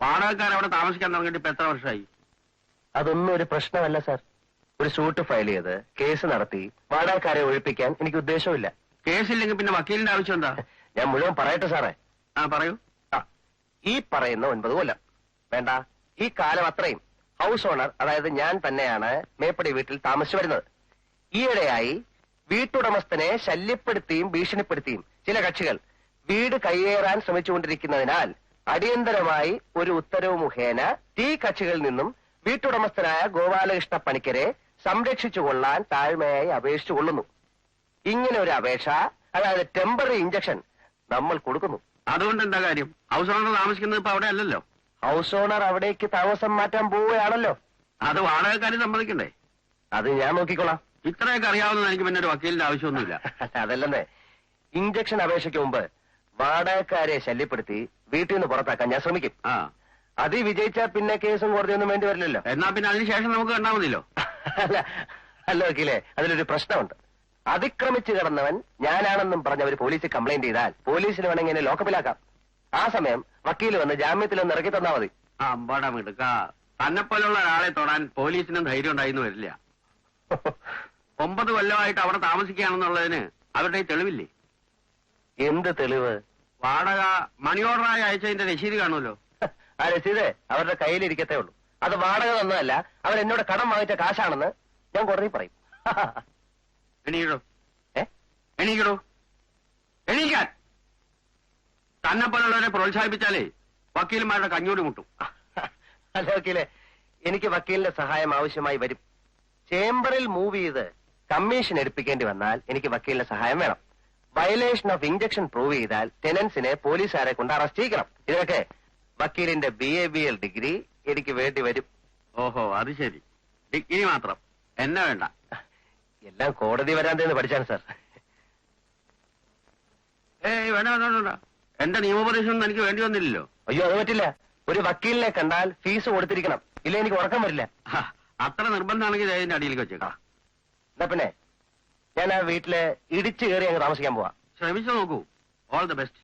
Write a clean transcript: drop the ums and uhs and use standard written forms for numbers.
വാടകക്കാർ അവിടെ താമസിക്കാൻ തുടങ്ങിയിട്ട് ഇപ്പൊ എത്ര വർഷമായി? അതൊന്നും ഒരു പ്രശ്നമല്ല സാർ. ഒരു സൂട്ട് ഫയൽ ചെയ്ത് കേസ് നടത്തി വാടകക്കാരെ ഒഴിപ്പിക്കാൻ എനിക്ക് ഉദ്ദേശമില്ല. കേസില്ലെങ്കിൽ പിന്നെ വക്കീലിന്റെ ആവശ്യം എന്താ? ഞാൻ മുഴുവൻ പറയട്ടെ സാറേ. പറയൂ. ഈ പറയുന്ന 9 കൊല്ലം വേണ്ട, ഈ കാലം അത്രയും ഹൗസ് ഓണർ, അതായത് ഞാൻ തന്നെയാണ് മേപ്പടി വീട്ടിൽ താമസിച്ചു വരുന്നത്. ഈയിടെയായി വീട്ടുടമസ്ഥനെ ശല്യപ്പെടുത്തിയും ഭീഷണിപ്പെടുത്തിയും ചില കക്ഷികൾ വീട് കയ്യേറാൻ ശ്രമിച്ചുകൊണ്ടിരിക്കുന്നതിനാൽ അടിയന്തരമായി ഒരു ഉത്തരവ് മുഖേന ഈ കക്ഷികളിൽ നിന്നും വീട്ടുടമസ്ഥനായ ഗോപാലകൃഷ്ണ പണിക്കരെ സംരക്ഷിച്ചുകൊള്ളാൻ താഴ്മയായി അപേക്ഷിച്ചുകൊള്ളുന്നു. ഇങ്ങനെ ഒരു അപേക്ഷ, അതായത് ടെമ്പററി ഇഞ്ചക്ഷൻ നമ്മൾ കൊടുക്കുന്നു. അതുകൊണ്ട് എന്താ കാര്യം? ഹൗസ് ഓണർ താമസിക്കുന്നത് ഇപ്പൊ അവിടെ അല്ലല്ലോ. ഹൗസ് ഓണർ അവിടേക്ക് താമസം മാറ്റാൻ പോവുകയാണല്ലോ. അത് വാടകക്കാർ സമ്മതിക്കണ്ടേ? അത് ഞാൻ നോക്കിക്കോളാം. ഇത്രയൊക്കെ അറിയാവുന്നത് എനിക്ക് പിന്നെ ഒരു വക്കീലിന്റെ ആവശ്യമൊന്നുമില്ല. അതല്ലെന്നേ, ഇഞ്ചക്ഷൻ അപേക്ഷയ്ക്ക് മുമ്പ് വാടകക്കാരെ ശല്യപ്പെടുത്തി വീട്ടിൽ നിന്ന് പുറത്താക്കാൻ ഞാൻ ശ്രമിക്കും. അത് വിജയിച്ചാൽ പിന്നെ കേസും കോടതിയൊന്നും വേണ്ടി വരില്ലല്ലോ. എന്നാ പിന്നെ അതിനുശേഷം നമുക്ക് കണ്ടാൽ മതിയല്ലോ. അല്ല വക്കീലേ, അതിലൊരു പ്രശ്നമുണ്ട്. അതിക്രമിച്ചു കിടന്നവൻ ഞാനാണെന്നും പറഞ്ഞ ഒരു പോലീസിൽ കംപ്ലൈന്റ് ചെയ്താൽ പോലീസിന് വേണമെങ്കിൽ എന്നെ ലോക്കപ്പിലാക്കാം. ആ സമയം വക്കീൽ വന്ന് ജാമ്യത്തിലൊന്ന് ഇറക്കി തന്നാ മതി. അമ്പാടാ മിടുക്ക, തന്നെപ്പോലുള്ള ഒരാളെ തൊടാൻ പോലീസിനും ധൈര്യം ഉണ്ടായിന്ന് വരില്ല. 9 കൊല്ലമായിട്ട് അവിടെ താമസിക്കുകയാണെന്നുള്ളതിന് അവരുടെ തെളിവില്ലേ? എന്ത് തെളിവ്? വാടക മണി ഓർഡറായി അയച്ചതിന്റെ രസീത് കാണുമല്ലോ. ആ രസീത് അവരുടെ കയ്യിലിരിക്കത്തേ ഉള്ളൂ. അത് വാടക തന്നതല്ല, അവരെന്നോട് കടം വാങ്ങിച്ച കാശാണെന്ന് ഞാൻ കോടതി പറയും. എണീക്കടോ, എണീക്കടോ, എണീക്കാൻ. തന്നെപ്പോലുള്ളവരെ പ്രോത്സാഹിപ്പിച്ചാലേ വക്കീലന്മാരുടെ കഞ്ഞൂടി മുട്ടും. അല്ല വക്കീലെ, എനിക്ക് വക്കീലിന്റെ സഹായം ആവശ്യമായി വരും. ചേംബറിൽ മൂവ് ചെയ്ത് കമ്മീഷൻ എടുപ്പിക്കേണ്ടി വന്നാൽ എനിക്ക് വക്കീലിന്റെ സഹായം വേണം. വയലേഷൻ ഓഫ് ഇഞ്ചക്ഷൻ പ്രൂവ് ചെയ്താൽ ടെനൻസിനെ പോലീസുകാരെ കൊണ്ട് അറസ്റ്റ് ചെയ്യിക്കണം. ഇതിനൊക്കെ വക്കീലിന്റെ BABL ഡിഗ്രി എനിക്ക് വേണ്ടി വരും. ഓഹോ, അത് ശരി. ഡിഗ്രി മാത്രം, എന്നെ വേണ്ട. എല്ലാം കോടതി വരാന്തെന്ന് പഠിച്ചാണ് സാർ. വേണ്ട, എന്റെ നിയമോപദേശം എനിക്ക് വേണ്ടി വന്നില്ലല്ലോ. അയ്യോ, അത് പറ്റില്ല. ഒരു വക്കീലിനെ കണ്ടാൽ ഫീസ് കൊടുത്തിരിക്കണം, ഇല്ല എനിക്ക് ഉറക്കം വരില്ല. അത്ര നിർബന്ധമാണെങ്കിൽ അതിന്റെ അടിയിലേക്ക് വെച്ചേക്കാം. എന്നാ പിന്നെ ഞാൻ ആ വീട്ടില് ഇടിച്ചു കയറി അങ്ങ് താമസിക്കാൻ പോവാ. ശ്രമിച്ചു നോക്കൂ. All the best.